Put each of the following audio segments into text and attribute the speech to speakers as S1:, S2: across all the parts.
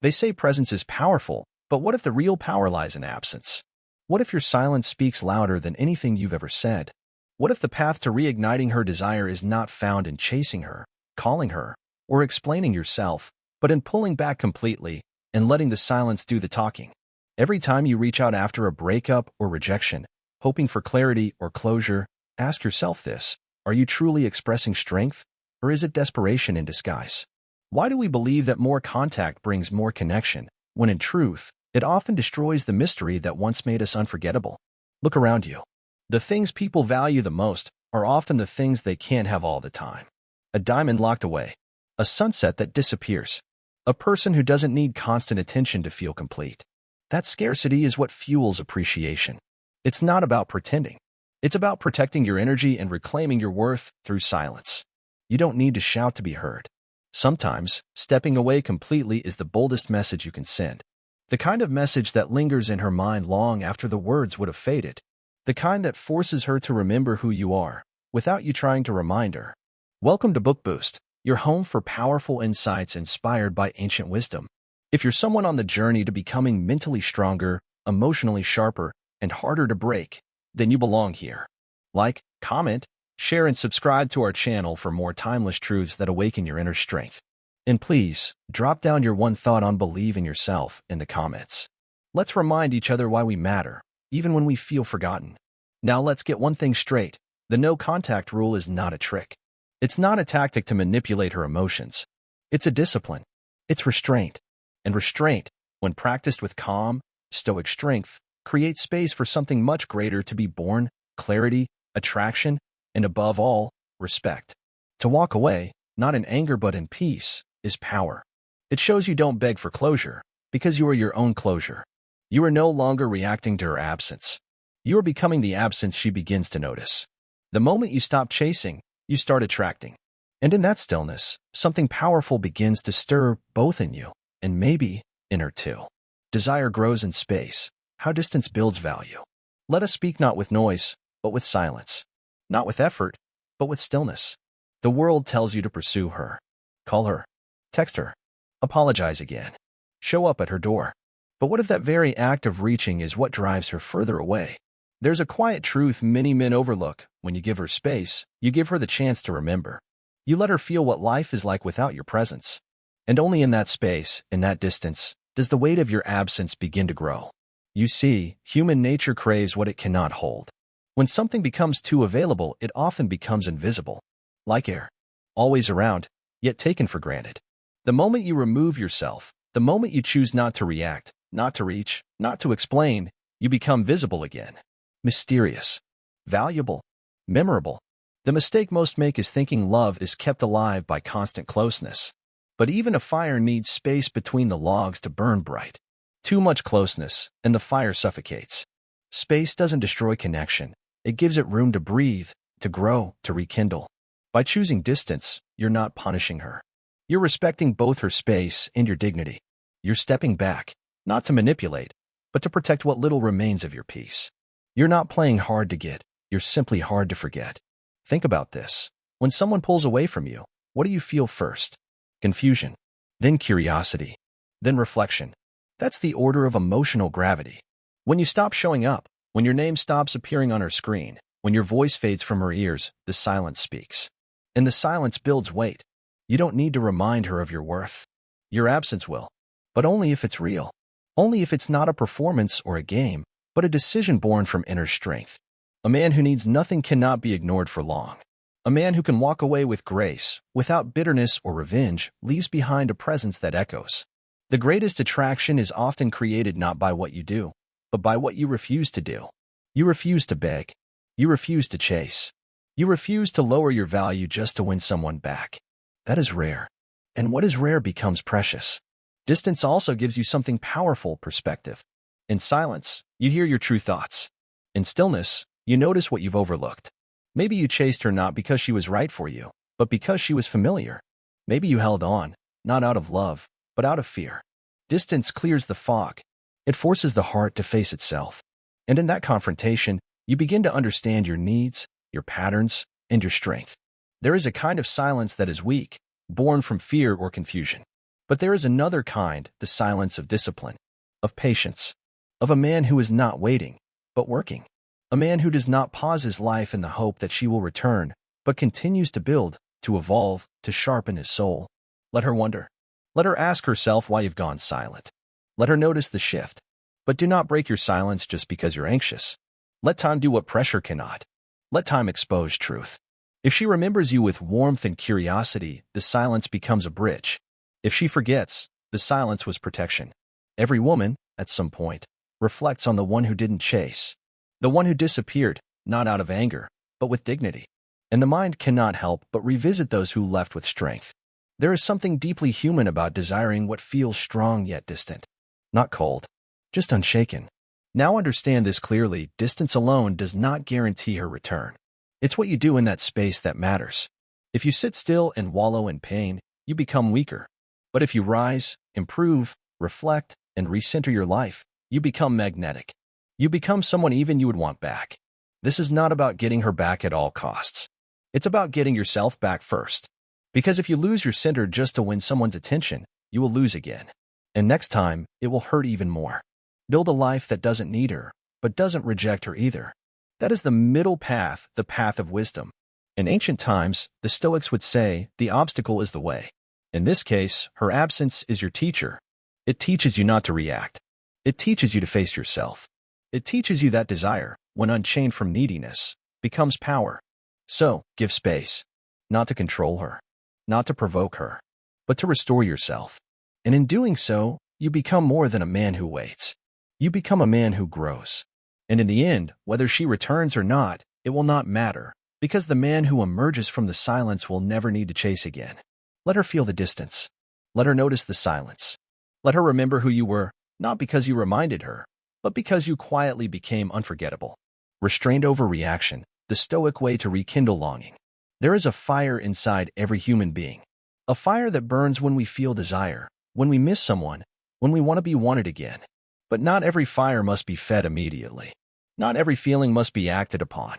S1: They say presence is powerful, but what if the real power lies in absence? What if your silence speaks louder than anything you've ever said? What if the path to reigniting her desire is not found in chasing her, calling her, or explaining yourself, but in pulling back completely and letting the silence do the talking? Every time you reach out after a breakup or rejection, hoping for clarity or closure, ask yourself this: are you truly expressing strength, or is it desperation in disguise? Why do we believe that more contact brings more connection, when in truth, it often destroys the mystery that once made us unforgettable? Look around you. The things people value the most are often the things they can't have all the time. A diamond locked away, a sunset that disappears, a person who doesn't need constant attention to feel complete. That scarcity is what fuels appreciation. It's not about pretending. It's about protecting your energy and reclaiming your worth through silence. You don't need to shout to be heard. Sometimes, stepping away completely is the boldest message you can send. The kind of message that lingers in her mind long after the words would have faded. The kind that forces her to remember who you are, without you trying to remind her. Welcome to Book Boost, your home for powerful insights inspired by ancient wisdom. If you're someone on the journey to becoming mentally stronger, emotionally sharper, and harder to break, then you belong here. Like, comment, share, and subscribe to our channel for more timeless truths that awaken your inner strength. And please, drop down your one thought on believe in yourself in the comments. Let's remind each other why we matter, even when we feel forgotten. Now let's get one thing straight. The no contact rule is not a trick. It's not a tactic to manipulate her emotions. It's a discipline. It's restraint. And restraint, when practiced with calm, stoic strength, creates space for something much greater to be born: clarity, attraction, and above all, respect. To walk away, not in anger but in peace, is power. It shows you don't beg for closure, because you are your own closure. You are no longer reacting to her absence. You are becoming the absence she begins to notice. The moment you stop chasing, you start attracting. And in that stillness, something powerful begins to stir both in you, and maybe in her too. Desire grows in space. How distance builds value. Let us speak not with noise, but with silence. Not with effort, but with stillness. The world tells you to pursue her. Call her. Text her. Apologize again. Show up at her door. But what if that very act of reaching is what drives her further away? There's a quiet truth many men overlook. When you give her space, you give her the chance to remember. You let her feel what life is like without your presence. And only in that space, in that distance, does the weight of your absence begin to grow. You see, human nature craves what it cannot hold. When something becomes too available, it often becomes invisible. Like air. Always around, yet taken for granted. The moment you remove yourself, the moment you choose not to react, not to reach, not to explain, you become visible again. Mysterious. Valuable. Memorable. The mistake most make is thinking love is kept alive by constant closeness. But even a fire needs space between the logs to burn bright. Too much closeness, and the fire suffocates. Space doesn't destroy connection. It gives it room to breathe, to grow, to rekindle. By choosing distance, you're not punishing her. You're respecting both her space and your dignity. You're stepping back, not to manipulate, but to protect what little remains of your peace. You're not playing hard to get. You're simply hard to forget. Think about this. When someone pulls away from you, what do you feel first? Confusion. Then curiosity. Then reflection. That's the order of emotional gravity. When you stop showing up, when your name stops appearing on her screen, when your voice fades from her ears, the silence speaks. And the silence builds weight. You don't need to remind her of your worth. Your absence will. But only if it's real. Only if it's not a performance or a game, but a decision born from inner strength. A man who needs nothing cannot be ignored for long. A man who can walk away with grace, without bitterness or revenge, leaves behind a presence that echoes. The greatest attraction is often created not by what you do, but by what you refuse to do. You refuse to beg. You refuse to chase. You refuse to lower your value just to win someone back. That is rare. And what is rare becomes precious. Distance also gives you something powerful: perspective. In silence, you hear your true thoughts. In stillness, you notice what you've overlooked. Maybe you chased her not because she was right for you, but because she was familiar. Maybe you held on, not out of love, but out of fear. Distance clears the fog. It forces the heart to face itself. And in that confrontation, you begin to understand your needs, your patterns, and your strength. There is a kind of silence that is weak, born from fear or confusion. But there is another kind, the silence of discipline, of patience, of a man who is not waiting, but working. A man who does not pause his life in the hope that she will return, but continues to build, to evolve, to sharpen his soul. Let her wonder. Let her ask herself why you've gone silent. Let her notice the shift. But do not break your silence just because you're anxious. Let time do what pressure cannot. Let time expose truth. If she remembers you with warmth and curiosity, the silence becomes a bridge. If she forgets, the silence was protection. Every woman, at some point, reflects on the one who didn't chase. The one who disappeared, not out of anger, but with dignity. And the mind cannot help but revisit those who left with strength. There is something deeply human about desiring what feels strong yet distant. Not cold, just unshaken. Now understand this clearly, distance alone does not guarantee her return. It's what you do in that space that matters. If you sit still and wallow in pain, you become weaker. But if you rise, improve, reflect, and recenter your life, you become magnetic. You become someone even you would want back. This is not about getting her back at all costs. It's about getting yourself back first. Because if you lose your center just to win someone's attention, you will lose again. And next time, it will hurt even more. Build a life that doesn't need her, but doesn't reject her either. That is the middle path, the path of wisdom. In ancient times, the Stoics would say, the obstacle is the way. In this case, her absence is your teacher. It teaches you not to react. It teaches you to face yourself. It teaches you that desire, when unchained from neediness, becomes power. So, give space. Not to control her. Not to provoke her. But to restore yourself. And in doing so, you become more than a man who waits. You become a man who grows. And in the end, whether she returns or not, it will not matter, because the man who emerges from the silence will never need to chase again. Let her feel the distance. Let her notice the silence. Let her remember who you were, not because you reminded her, but because you quietly became unforgettable. Restraint over reaction, the Stoic way to rekindle longing. There is a fire inside every human being. A fire that burns when we feel desire, when we miss someone, when we want to be wanted again. But not every fire must be fed immediately. Not every feeling must be acted upon.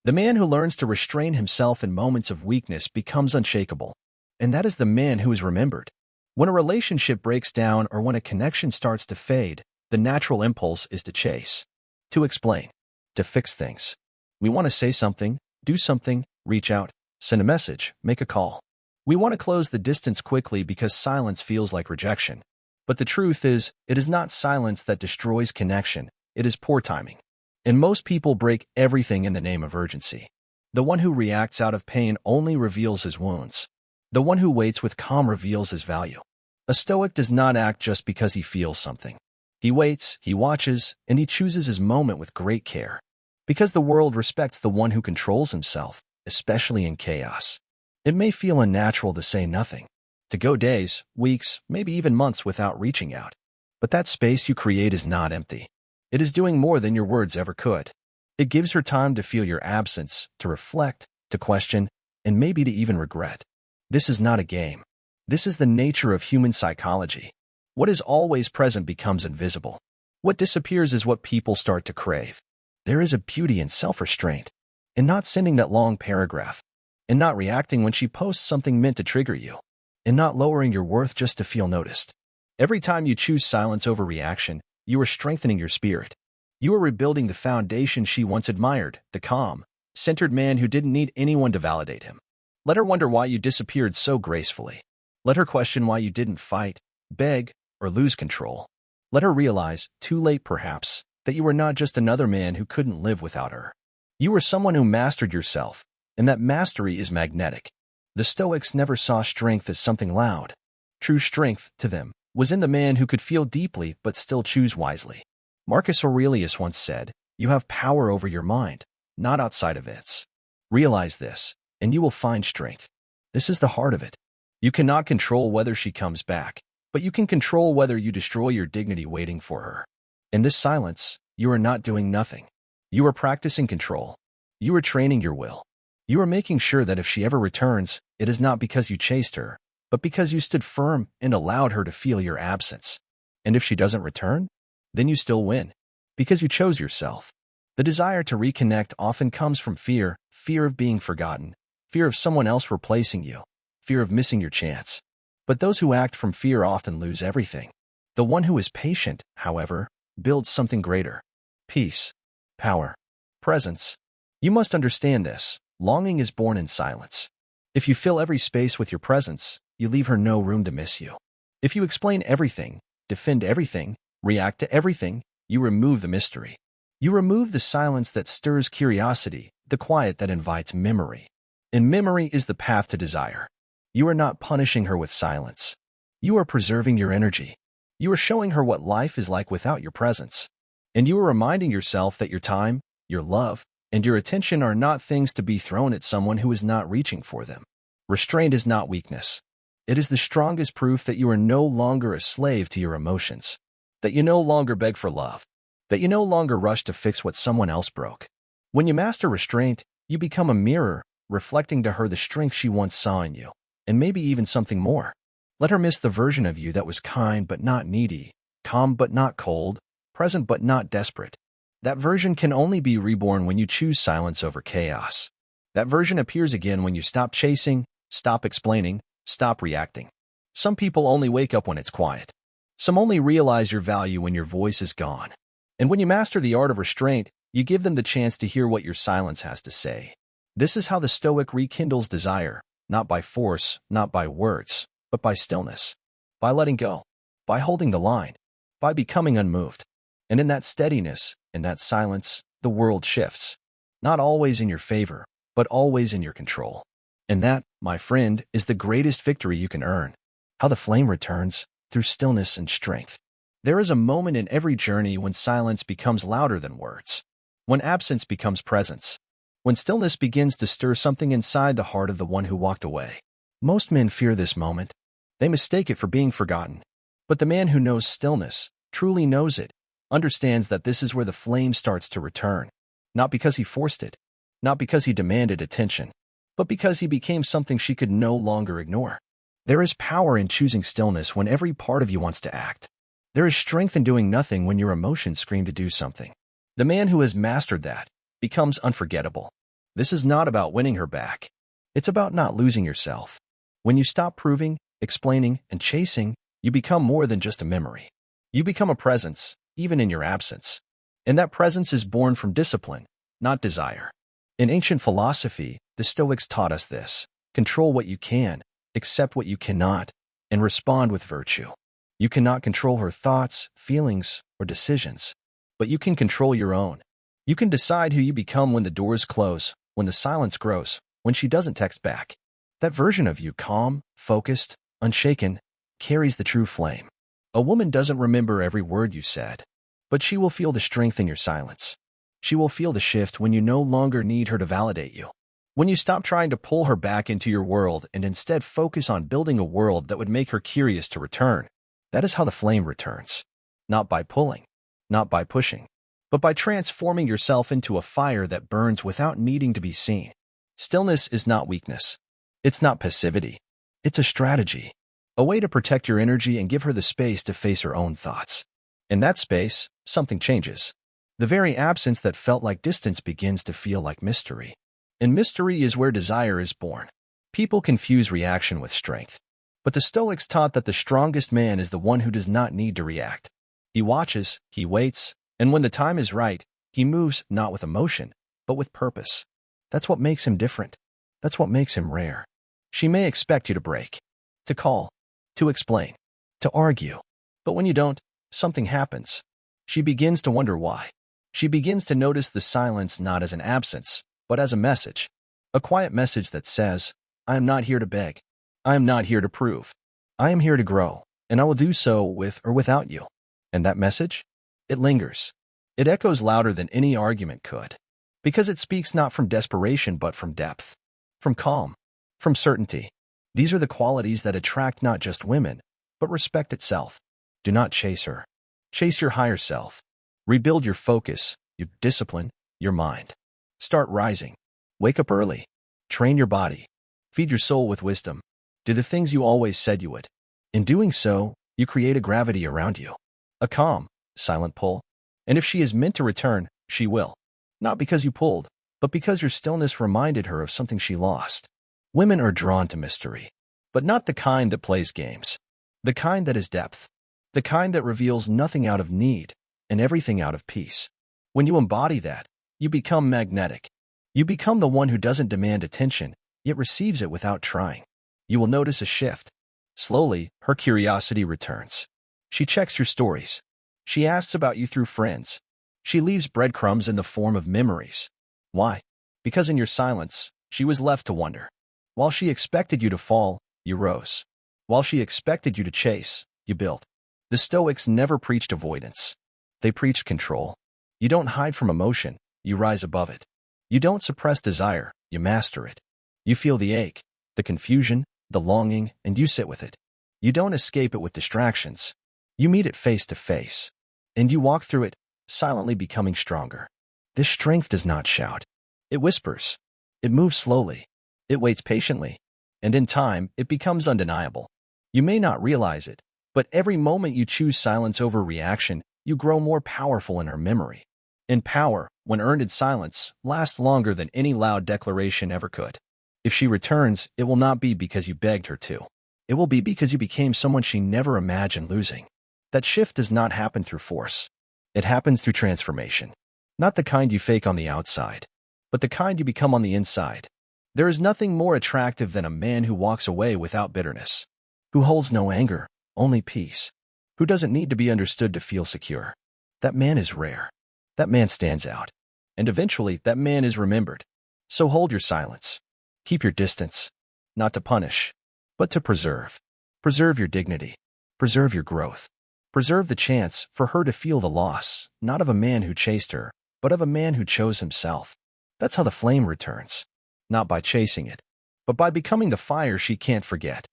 S1: The man who learns to restrain himself in moments of weakness becomes unshakable. And that is the man who is remembered. When a relationship breaks down or when a connection starts to fade, the natural impulse is to chase, to explain, to fix things. We want to say something, do something, reach out, send a message, make a call. We want to close the distance quickly because silence feels like rejection. But the truth is, it is not silence that destroys connection, it is poor timing. And most people break everything in the name of urgency. The one who reacts out of pain only reveals his wounds. The one who waits with calm reveals his value. A Stoic does not act just because he feels something. He waits, he watches, and he chooses his moment with great care. Because the world respects the one who controls himself, especially in chaos. It may feel unnatural to say nothing, to go days, weeks, maybe even months without reaching out. But that space you create is not empty. It is doing more than your words ever could. It gives her time to feel your absence, to reflect, to question, and maybe to even regret. This is not a game. This is the nature of human psychology. What is always present becomes invisible. What disappears is what people start to crave. There is a beauty in self-restraint, in not sending that long paragraph, in not reacting when she posts something meant to trigger you, in not lowering your worth just to feel noticed. Every time you choose silence over reaction, you are strengthening your spirit. You are rebuilding the foundation she once admired, the calm, centered man who didn't need anyone to validate him. Let her wonder why you disappeared so gracefully. Let her question why you didn't fight, beg, or lose control. Let her realize, too late perhaps, that you were not just another man who couldn't live without her. You were someone who mastered yourself, and that mastery is magnetic. The Stoics never saw strength as something loud. True strength, to them, was in the man who could feel deeply but still choose wisely. Marcus Aurelius once said, "You have power over your mind, not outside events." Realize this, and you will find strength. This is the heart of it. You cannot control whether she comes back, but you can control whether you destroy your dignity waiting for her. In this silence, you are not doing nothing. You are practicing control. You are training your will. You are making sure that if she ever returns, it is not because you chased her, but because you stood firm and allowed her to feel your absence. And if she doesn't return, then you still win, because you chose yourself. The desire to reconnect often comes from fear, fear of being forgotten, fear of someone else replacing you, fear of missing your chance. But those who act from fear often lose everything. The one who is patient, however, builds something greater. Peace, power, presence. You must understand this. Longing is born in silence. If you fill every space with your presence, you leave her no room to miss you. If you explain everything, defend everything, react to everything, you remove the mystery. You remove the silence that stirs curiosity, the quiet that invites memory. And memory is the path to desire. You are not punishing her with silence. You are preserving your energy. You are showing her what life is like without your presence. And you are reminding yourself that your time, your love, and your attention are not things to be thrown at someone who is not reaching for them. Restraint is not weakness. It is the strongest proof that you are no longer a slave to your emotions, that you no longer beg for love, that you no longer rush to fix what someone else broke. When you master restraint, you become a mirror, reflecting to her the strength she once saw in you, and maybe even something more. Let her miss the version of you that was kind but not needy, calm but not cold, present but not desperate. That version can only be reborn when you choose silence over chaos. That version appears again when you stop chasing, stop explaining, stop reacting. Some people only wake up when it's quiet. Some only realize your value when your voice is gone. And when you master the art of restraint, you give them the chance to hear what your silence has to say. This is how the Stoic rekindles desire, not by force, not by words, but by stillness, by letting go, by holding the line, by becoming unmoved. And in that steadiness, in that silence, the world shifts. Not always in your favor, but always in your control. And that, my friend, is the greatest victory you can earn. How the flame returns, through stillness and strength. There is a moment in every journey when silence becomes louder than words, when absence becomes presence, when stillness begins to stir something inside the heart of the one who walked away. Most men fear this moment. They mistake it for being forgotten. But the man who knows stillness, truly knows it, understands that this is where the flame starts to return. Not because he forced it, not because he demanded attention, but because he became something she could no longer ignore. There is power in choosing stillness when every part of you wants to act. There is strength in doing nothing when your emotions scream to do something. The man who has mastered that becomes unforgettable. This is not about winning her back. It's about not losing yourself. When you stop proving, explaining, and chasing, you become more than just a memory. You become a presence, even in your absence. And that presence is born from discipline, not desire. In ancient philosophy, the Stoics taught us this: control what you can, accept what you cannot, and respond with virtue. You cannot control her thoughts, feelings, or decisions, but you can control your own. You can decide who you become when the doors close, when the silence grows, when she doesn't text back. That version of you, calm, focused, unshaken, carries the true flame. A woman doesn't remember every word you said, but she will feel the strength in your silence. She will feel the shift when you no longer need her to validate you. When you stop trying to pull her back into your world and instead focus on building a world that would make her curious to return. That is how the flame returns. Not by pulling, not by pushing, but by transforming yourself into a fire that burns without needing to be seen. Stillness is not weakness. It's not passivity. It's a strategy. A way to protect your energy and give her the space to face her own thoughts. In that space, something changes. The very absence that felt like distance begins to feel like mystery. And mystery is where desire is born. People confuse reaction with strength. But the Stoics taught that the strongest man is the one who does not need to react. He watches, he waits, and when the time is right, he moves not with emotion, but with purpose. That's what makes him different. That's what makes him rare. She may expect you to break, to call, to explain, to argue. But when you don't, something happens. She begins to wonder why. She begins to notice the silence not as an absence, but as a message. A quiet message that says, I am not here to beg. I am not here to prove. I am here to grow, and I will do so with or without you. And that message? It lingers. It echoes louder than any argument could. Because it speaks not from desperation but from depth, from calm, from certainty. These are the qualities that attract not just women, but respect itself. Do not chase her. Chase your higher self. Rebuild your focus, your discipline, your mind. Start rising. Wake up early. Train your body. Feed your soul with wisdom. Do the things you always said you would. In doing so, you create a gravity around you. A calm, silent pull. And if she is meant to return, she will. Not because you pulled, but because your stillness reminded her of something she lost. Women are drawn to mystery. but not the kind that plays games. The kind that is depth. The kind that reveals nothing out of need and everything out of peace. When you embody that, you become magnetic. You become the one who doesn't demand attention, yet receives it without trying. You will notice a shift. Slowly, her curiosity returns. She checks your stories. She asks about you through friends. She leaves breadcrumbs in the form of memories. Why? Because in your silence, she was left to wonder. While she expected you to fall, you rose. While she expected you to chase, you built. The Stoics never preached avoidance. They preached control. You don't hide from emotion, you rise above it. You don't suppress desire, you master it. You feel the ache, the confusion, the longing, and you sit with it. You don't escape it with distractions. You meet it face to face. And you walk through it, silently becoming stronger. This strength does not shout. It whispers. It moves slowly. It waits patiently. And in time, it becomes undeniable. You may not realize it, but every moment you choose silence over reaction, you grow more powerful in her memory. And power, when earned in silence, lasts longer than any loud declaration ever could. If she returns, it will not be because you begged her to. It will be because you became someone she never imagined losing. That shift does not happen through force. It happens through transformation. Not the kind you fake on the outside, but the kind you become on the inside. There is nothing more attractive than a man who walks away without bitterness, who holds no anger, only peace, who doesn't need to be understood to feel secure. That man is rare. That man stands out. And eventually, that man is remembered. So hold your silence. Keep your distance. Not to punish, but to preserve. Preserve your dignity. Preserve your growth. Preserve the chance for her to feel the loss, not of a man who chased her, but of a man who chose himself. That's how the flame returns. Not by chasing it, but by becoming the fire she can't forget.